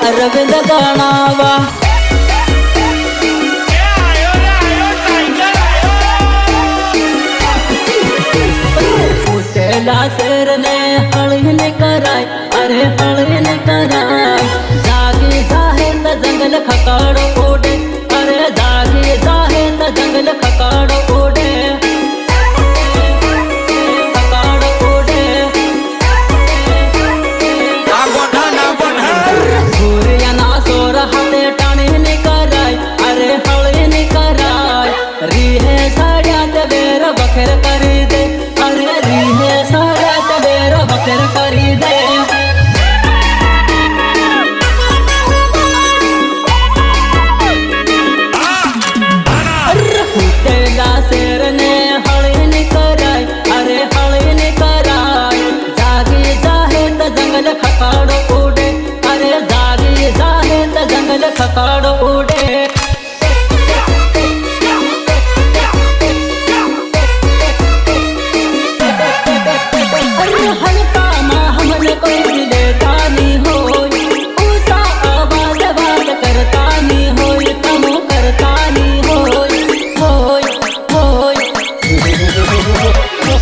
अरविंद गणावा उठेला शेर ने हळीन कराय अरे हळीन कराय जागी जाहे त जंगल खकाड ओढे अरे जागी जाहे त जंगल खकाड ओढे खकाड ओढे सूर्यना सोर हाते टाणीन कराय अरे हळीन कराय रिहे साड्यात बेर बखेर करी दे अरे रिहे साड्यात बेर बखेर करी दे हुटेला शेर ने हळीन कराय अरे हळीन कराय जागी जाहे त जंगल खकाड उडे अरे जागी जाहे त जंगल खकाड उडे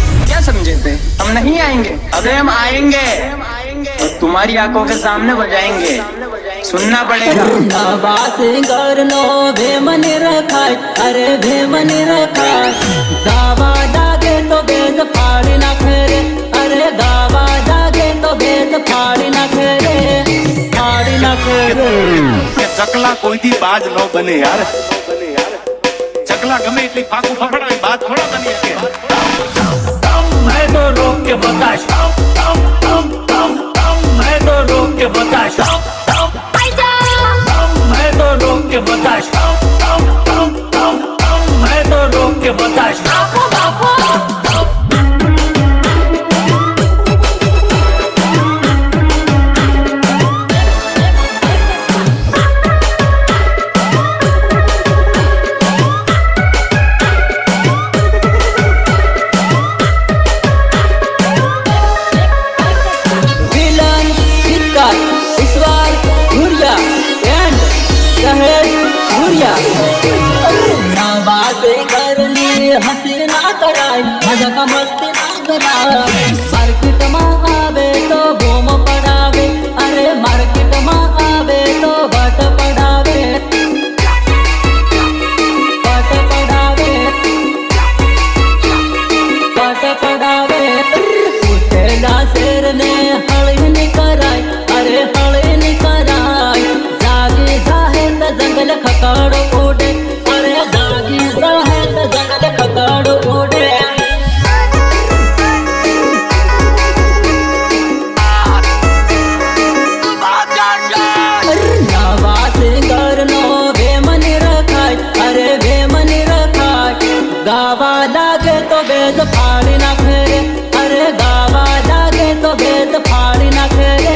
हम नहीं आएंगे। अबे हम आएंगे और तुम्हारी आंखों के सामने बजाएंगे, सुनना पड़ेगा। गावा सिंगर नो भेमन रखाय अरे भेमन रखाय गावा दागे तो बेज फाड़ी ना खेरे अरे गावा दागे तो बेज फाड़ी ना खेरे फाड़ी ना खेरे चकला कोई दी बाज नो बने यार चकला गमे इतनी फाकू फफड़ा बात थोड़ा बनी है मैं तो रोक के बता मैं तो रोक के बता मैं तो रोक के बता मैं तो रोक के बता हंसी ना कराय मजाक मस्ती ना कराय मार्केट में आवे तो बूम पड़ावे अरे मार्केट में आवे तो बट पड़ावे बट पड़ावे बट पड़ावे उठेला शेर ने हळीन कराय अरे हळीन कराय जागी जाहे त जंगल खकाड उडे अरे जागी जाहे त जंगल खकाड उडे गावा सिंगर नो भेमन रखाय अरे भेमन रखाय गावा लागे तो बेज फाड़ी ना खेरे अरे गावा लागे तो बेज फाड़ी ना खेरे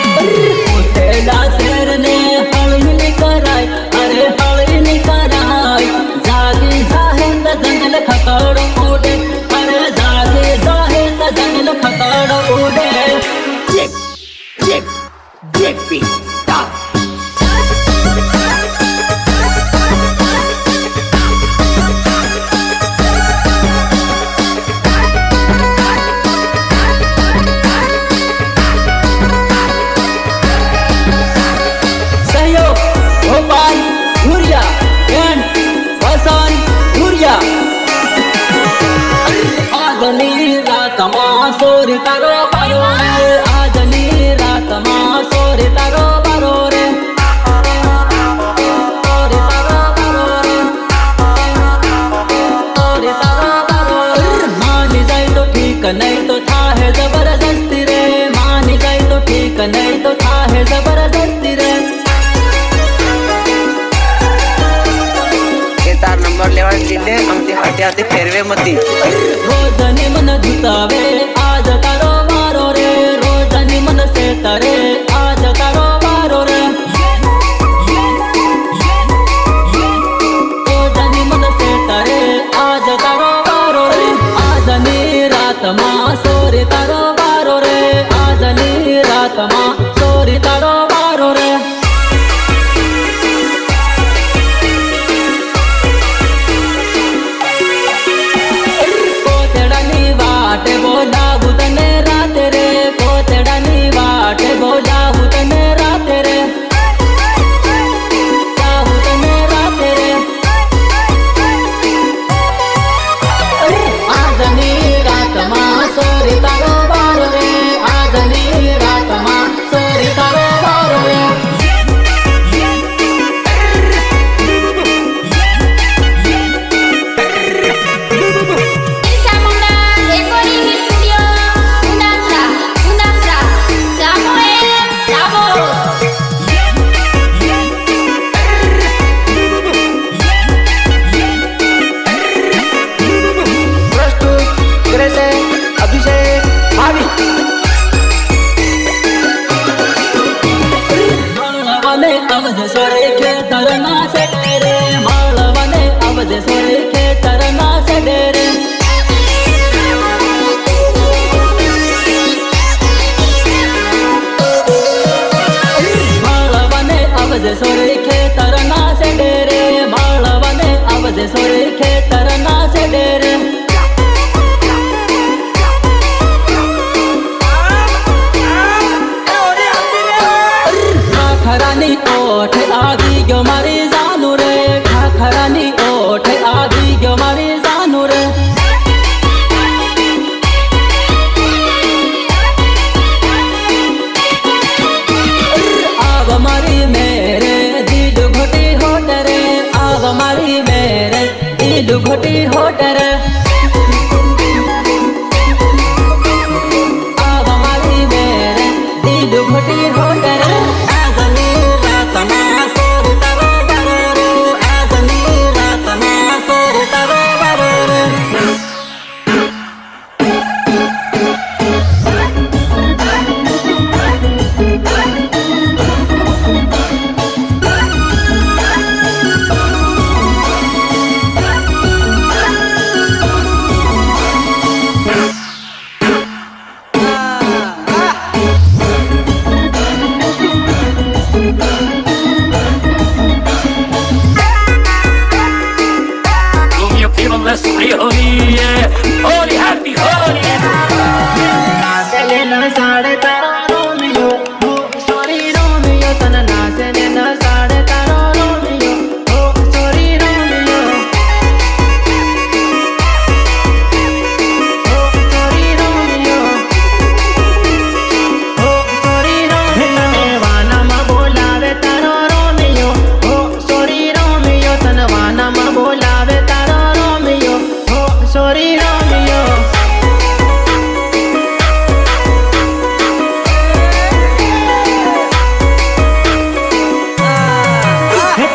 उठेला शेर ने हळीन कराय अरे हळीन कराय जागी जाहे त जंगल खकाड उडे अरे जागी जाहे त जंगल खकाड उडे सहयोग गोपाल धुरिया एंड वसन धुरिया आजनी रात मा सोरी तारो बारो रे आजनी रात मा सोरी तारो बारो रे सोरी तारो बारो रे सोरी तारो बारो रे मानी जाए तो ठीक नहीं तो था है जबरदस्ती रे मानी जाए तो ठीक नहीं तो था है जबरदस्ती रे तार नंबर लेवा दिले आमची हाट्यात फेरवे मती रोजनी मन धुतावे आज तारो वारो रे रोजनी मन से तरे आज तारो वारो रे रोजनी मन से तरे आज तारो वारो रे आजनी સોરી તારો વારો રે આજની રાતમાં સોરી તારો વારો રે કોતડાની વાટે બોલાવું તને રાતે રે કોતડાની વાટે બોલાવું તને રાતે રે જાવું તને રાતે રે આજની રાતમાં સોરી તારો વારો રે આજની રાતમાં સોરી તારો વારો રે Irsa Munda Recording Studio Undasra Samuel Davos प्रस्तुत करे से अभिषेक भावी માળવાને આવજે સોરે ખેતરના સેડે રે માળવાને આવજે સોરે ખેતરના સેડે રે માળવાને આવજે સોરે ખેતરના સેડે રે માળવાને આવજે સોરે ખેતરના સેડે રે ખાખરાની ઓઠ આવી ગયો મારી જાનુ રે ખાખરાની ઓઠ આવી ગયો મારી જાનુ રે આવ મારી મેરે દિલ ઘોટી હોટ રે આવ મારી મેરે દિલ ઘોટી હોટ રે આવ મારી મેરે દિલ ઘોટી હોટ રે આજની રાતમાં સોરી તારો વારો રે આજની રાતમાં સોરી તારો વારો રે Move your feet, let's play holy, yeah. Holy, happy, holy. નાસેલે ન સાડે તારો રોમિયો હો સોરી રોમિયો તને નાસેલે ન સાડે તારો રોમિયો હો સોરી રોમિયો હો સોરી રોમિયો હો સોરી રોમિયો તને વાનામાં બોલાવે તારો રોમિયો હો સોરી રોમિયો તને વાનામાં બોલાવે તારો રોમિયો હો સોરી રોમિયો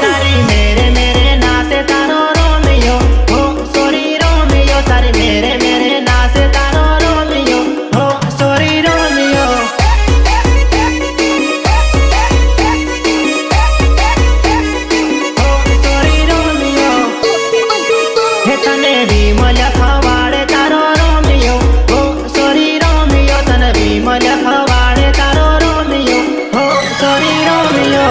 તારી મેરે મેરે નાસે તારો રોમિયો હો સોરી રોમિયો તારી મેરે મેરે નાસે તારો રોમિયો હો સોરી રોમિયો હો સોરી રોમિયો હે તને વિમલ ખવાડે તારો રોમિયો હો સોરી રોમિયો તને વિમલ ખવાડે તારો રોમિયો હો સોરી રોમિયો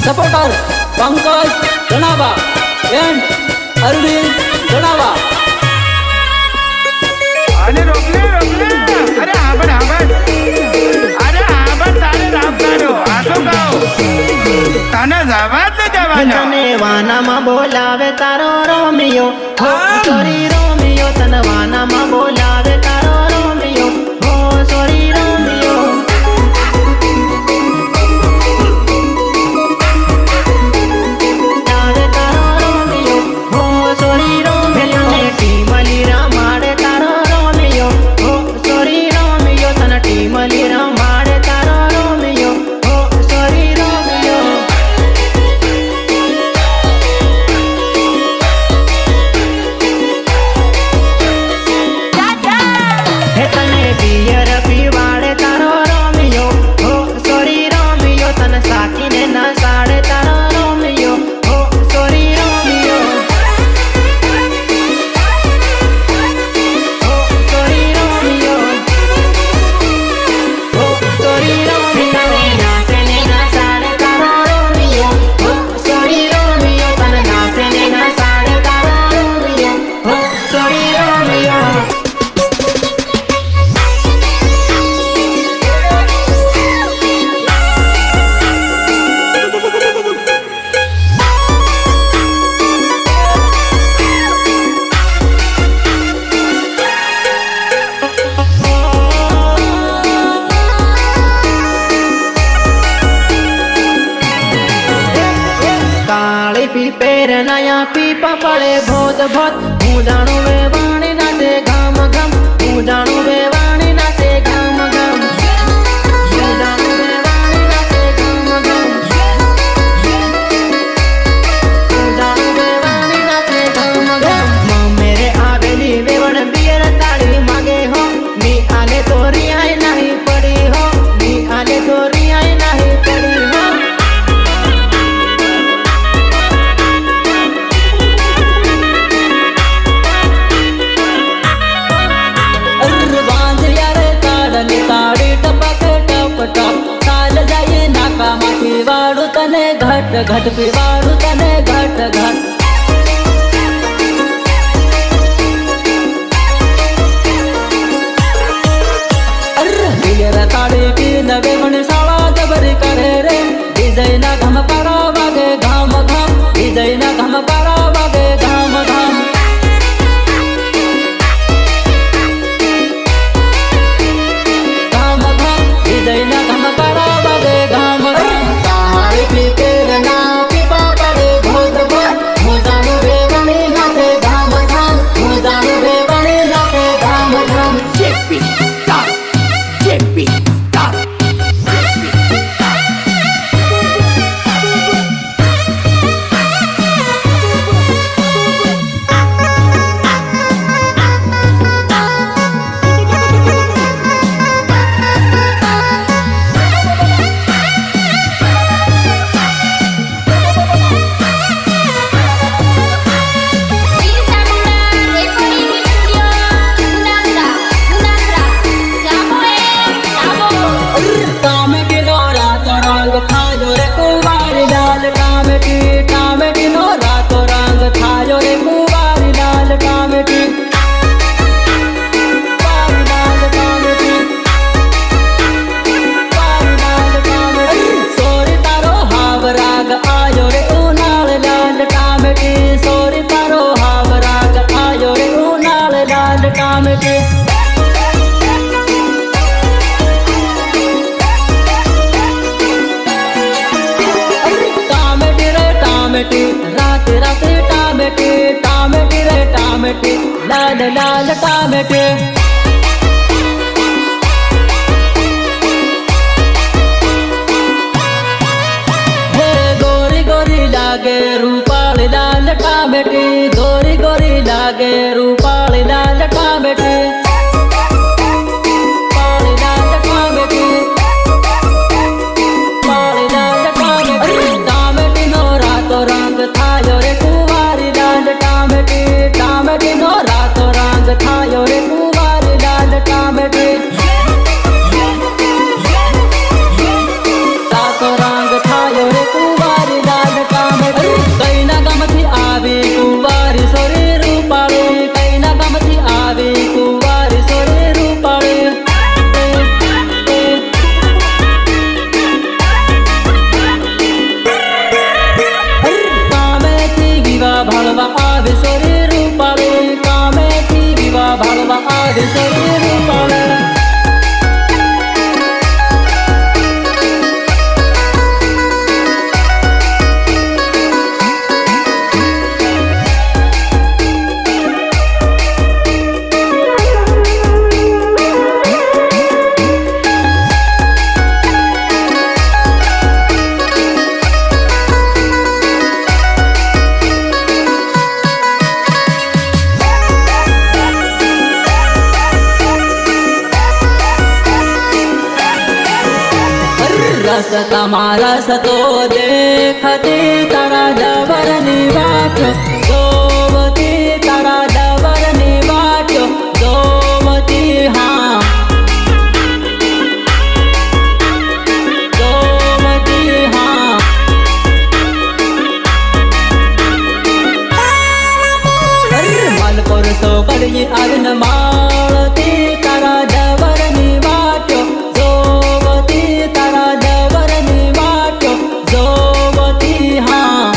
સપોર્ટર પંકજ જણાવા એન્ડ અરવિંદ જણાવા અરે રોકલે અરે આબડ અરે આબડ તારે રામ કરો આ તો ગાઓ તને જવા જ જવાનો તને વાનામાં બોલાવે તારો રોમિયો હો સોરી રોમિયો તને વાનામાં બોલાવે તારો રોમિયો હો સોરી રોમિયો આવે તારો રોમિયો હો સોરી રોમિયો તને ટીમલી રમાડે તારો રોમિયો હો સોરી રોમિયો તને ટીમલી રમાડે તારો રોમિયો હો સોરી રોમિયો Dada केर नया पीपा पड़े भोत भोत हूँ जाणू वे वाणी नाचे घाम घाम हूँ जाणू वे वाणी नाचे घाम घाम हूँ जाणू वे वाणी नाचे घाम घाम हूँ जाणू वे वाणी नाचे घाम घाम माँ मेरे आवेली वेवण बियर ताड़ी मांगे हो मी आले तोरी आई नहीं पड़ी हो मी आले तोरी आई नहीं पड़ी हो ताड़ी टपक टप टप साल जाए नाका माथी वाड़ू तने घट घट पीवाड़ू तने घट घट ताड़ी की नवे मणि साला जबरी करे रे डिजाइन घम करा वागे घाम घाम डिजाइन घम करा वागे घाम घाम डिजाइन घम करा वागे घाम घाम ताड़ी पी तेरे ना पीपा पड़े भोत भोत हूँ जाणू वे वाणी नाचे घाम घाम हूँ जाणू वे वाणी नाचे घाम घाम Chippy, stop. Chippy, stop. Bisa Muda Recording Studio Gunandra Jabo काम किलो रात रंग थायो रे कुवारी लाल टामेटी टामेटी नो रात रंग थायो रे कुवारी लाल टामेटी कुवारी लाल टामेटी कुवारी लाल टामेटी सोरी तारो हाव राग आयो रे उनाल लाल टामेटी सोरी तारो हाव राग आयो रे उनाल लाल टामेटी टामेटी रात रात टामेटी टामेटी रे टामेटी लाल लाल टामेटी हे गोरी गोरी लागे रूपाली लाल टामेटी गोरी गोरी लागे रूपाली लाल टामेटी पाली लाल टामेटी पाली लाल टामेटी टामेटी नो रातो रंग थायो रे कुवारी लाल टामेटी टामेटी नो रातो रंग थायो रे कुवारी लाल टामेटी रातो रंग थायो रे कुवारी लाल टामेटी कई ना गमथी आवी कुवारी सोरी रूपाली कई ना गमथी आवी कुवारी सोरी रूपाली कामेथी विवाह भलवा आवे सोरी रूपाली कामेथी विवाह भलवा आवे सोरी रूपाली रस तुम्हारा सतो देखते तारा डबर निवाचो गोवती तारा डबर निवाचो गोवती हाँ गोवती हाँ मलपुर सो कड़ी अग्न मालती तारा डबर निवाचो गोवती तारा डबर निवाचो गोवती हाँ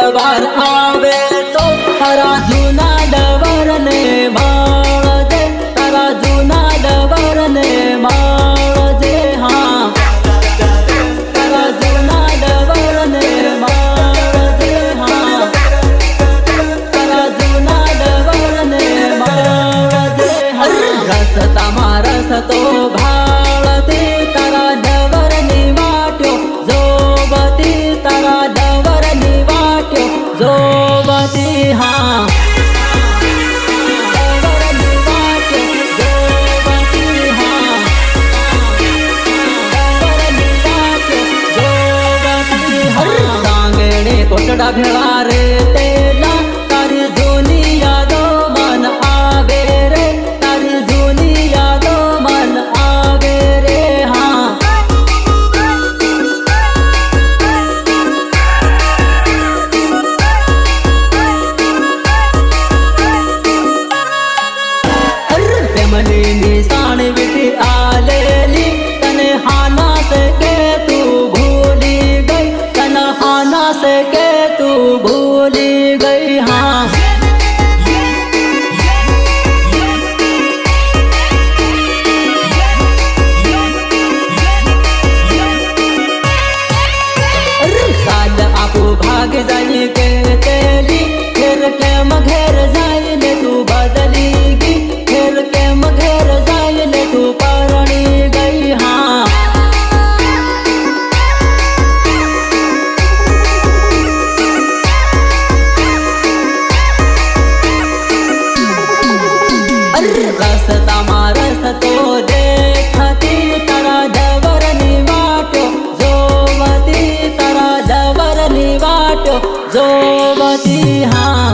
તહેવાર આવે તો તારા જૂના ડવરને મળજે, તારા જૂના ડવરને મળજે. હા, તારા જૂના ડવરને મળજે. હા, તારા જૂના ડવરને મળજે. રસતામાં રસ તો ભાળતી તારા ડવરની વાટ્યો જોવતી, તારા ડવરની વાટ્યો જોવતી. હા, ડવરની વાટ્યો જોવતી. હા, ડવરની વાટ્યો જોવતી. હા, સાંગણે કોટડા ભેળા રે તેલા તારી જૂની યાદો મન આવે રે, તારી જૂની યાદો મન આવે રે. હા, પ્રેમની નિશાન વીટી આલેલી તને હાના સે કે તું ભૂલી ગઈ, તને હાના સે કે તું ભૂલી ગઈ. હા, સાલ આપું ભાગ જાય કે તેલી ઘેર કેમ ઘેર જાય ને તું બદલી ગઈ, ઘેર કેમ ઘેર જાય ને તું પરણી ગઈ. હા, રસતામાં રસ તો દેખતી તારા ડવરની વાટ્યો જોવતી, તારા ડવરની વાટ્યો જોવતી. હા,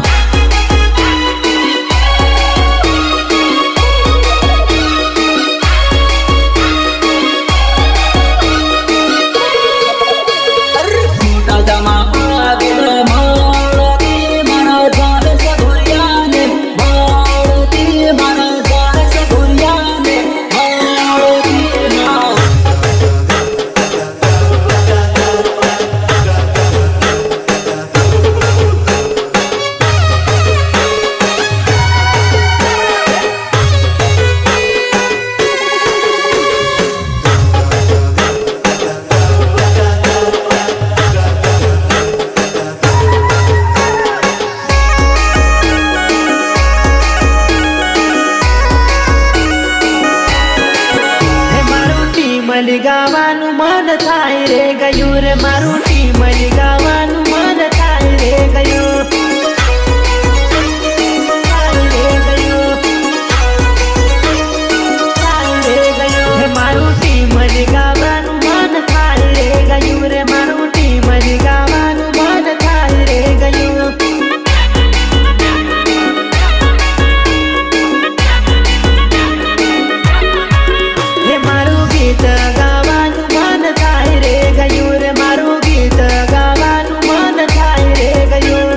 મોટા જમા આવીને મળતી મારા જાણે સગુરિયાને મળતી, મારા જાણે સગુરિયાને મળતી. હા, હે મારું ટીમલી ગાવાનું મન થાય રે ગયું રે, મારું ટીમલી ગાવાનું મન થાય રે ગયું, થાય રે ગયું, થાય રે ગયું. હે મારું ટીમલી ગાવાનું મન થાય રે ગયું રે, મારું ટીમલી ગાવાનું મન થાય રે ગયું. હે મારું ગીત ગાવાનું મન થાય રે ગયું રે, મારું ગીત ગાવાનું મન થાય રે ગયું.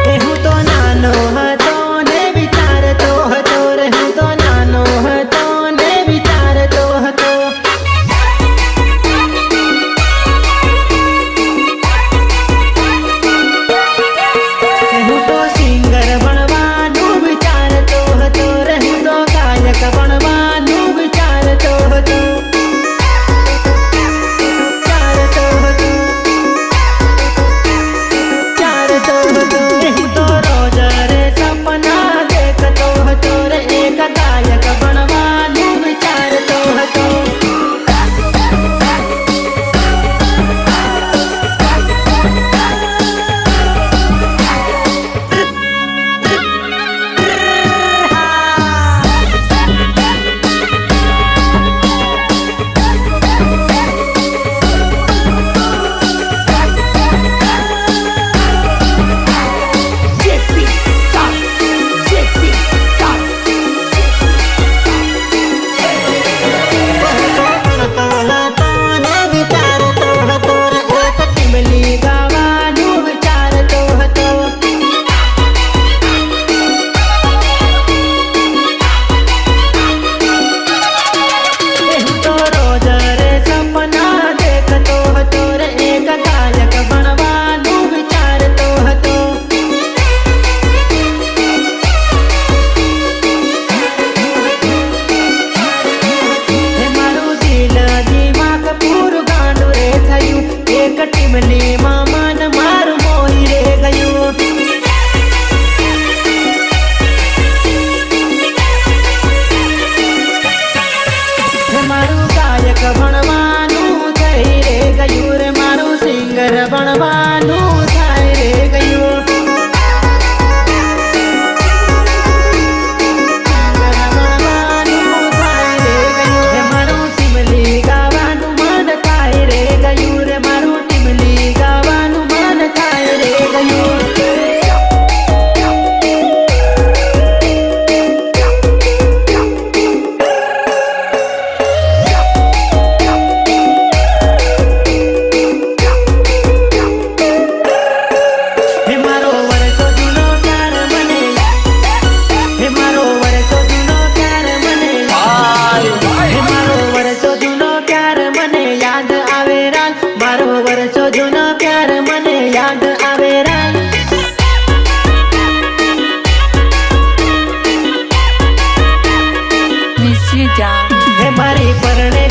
હે હું તો નાનો હતો ને વિચારતો હતો રે, હું તો નાનો હતો ને વિચારતો હતો. હું તો સિંગર બનવાનું વિચારતો હતો રે, હું તો ગાયક બનવાનું વિચારતો હતો, વિચારતો હતો, વિચારતો હતો. હું તો રોજ રે સપના દેખતો હતો રે, એક ગાયક બનવાનું વિચારતો હતો. હે મારી પરણે